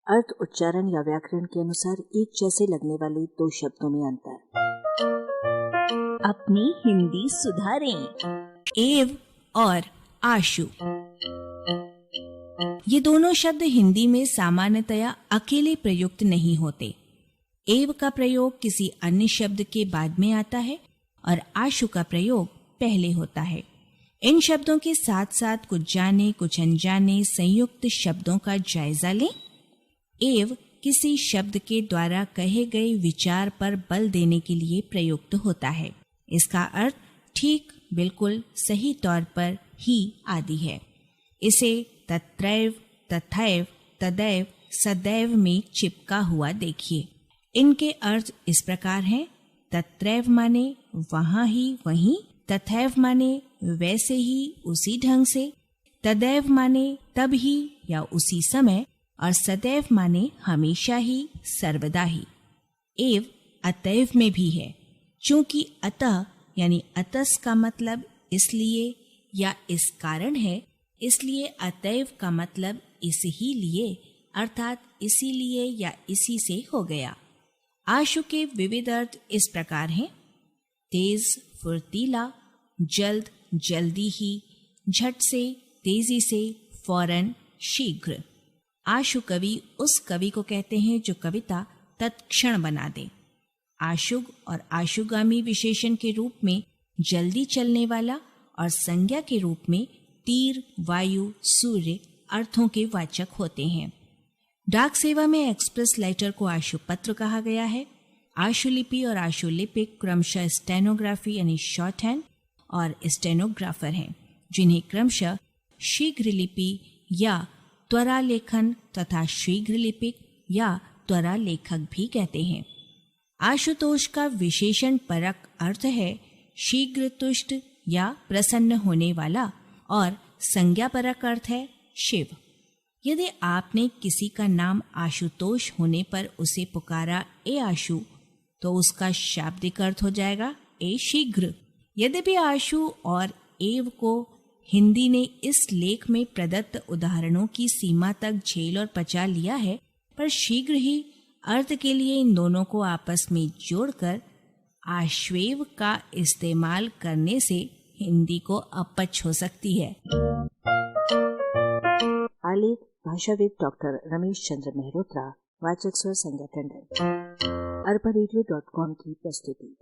अर्थ, उच्चारण या व्याकरण के अनुसार एक जैसे लगने वाले दो शब्दों में अंतर। अपनी हिंदी सुधारें। एव और आशु, ये दोनों शब्द हिंदी में सामान्यतया अकेले प्रयुक्त नहीं होते। एव का प्रयोग किसी अन्य शब्द के बाद में आता है और आशु का प्रयोग पहले होता है। इन शब्दों के साथ साथ कुछ जाने कुछ अनजाने संयुक्त शब्दों का जायजा लें। एव किसी शब्द के द्वारा कहे गए विचार पर बल देने के लिए प्रयुक्त होता है। इसका अर्थ ठीक, बिल्कुल, सही तौर पर ही आदि है। इसे तत्रैव, तथैव, तदैव, सदैव में चिपका हुआ देखिए। इनके अर्थ इस प्रकार हैं। तत्रैव माने वहां ही वहीं, तथैव माने वैसे ही उसी ढंग से, तदैव माने तब ही या उसी समय, और सदैव माने हमेशा ही, सर्वदा ही। एव अतैव में भी है। चूंकि अतः यानी अतस का मतलब इसलिए या इस कारण है, इसलिए अतैव का मतलब इस ही लिए अर्थात इसीलिए या इसी से हो गया। आशु के विविध अर्थ इस प्रकार हैं। तेज, फुर्तीला, जल्द, जल्दी ही, झट से, तेजी से, फौरन, शीघ्र। आशु कवि उस कवि को कहते हैं जो कविता तत्क्षण बना दे। आशुग और आशुगामी विशेषण के रूप में जल्दी चलने वाला और संज्ञा के रूप में तीर, वायु, सूर्य अर्थों के वाचक होते हैं। डाक सेवा में एक्सप्रेस लेटर को आशुपत्र कहा गया है। आशुलिपि और आशुलिपिक क्रमशः स्टेनोग्राफी यानी शॉर्ट हैंड और स्टेनोग्राफर हैं, जिन्हें क्रमशः शीघ्र लिपि या त्वरा लेखन तथा शीघ्र लिपिक या त्वरा लेखक भी कहते हैं। आशुतोष का विशेषण परक अर्थ है शीघ्र तुष्ट या प्रसन्न होने वाला, और संज्ञा परक अर्थ है शिव। यदि आपने किसी का नाम आशुतोष होने पर उसे पुकारा ए आशु, तो उसका शाब्दिक अर्थ हो जाएगा ए शीघ्र। यद्यपि आशु और एव को हिंदी ने इस लेख में प्रदत्त उदाहरणों की सीमा तक झेल और पचा लिया है, पर शीघ्र ही अर्थ के लिए इन दोनों को आपस में जोड़कर आश्वेव का इस्तेमाल करने से हिंदी को अपच हो सकती है। आलेख भाषाविद डॉक्टर रमेश चंद्र मेहरोत्रा, वाचक स्वर संज्ञा टंडन, arpanedio.com की प्रस्तुति।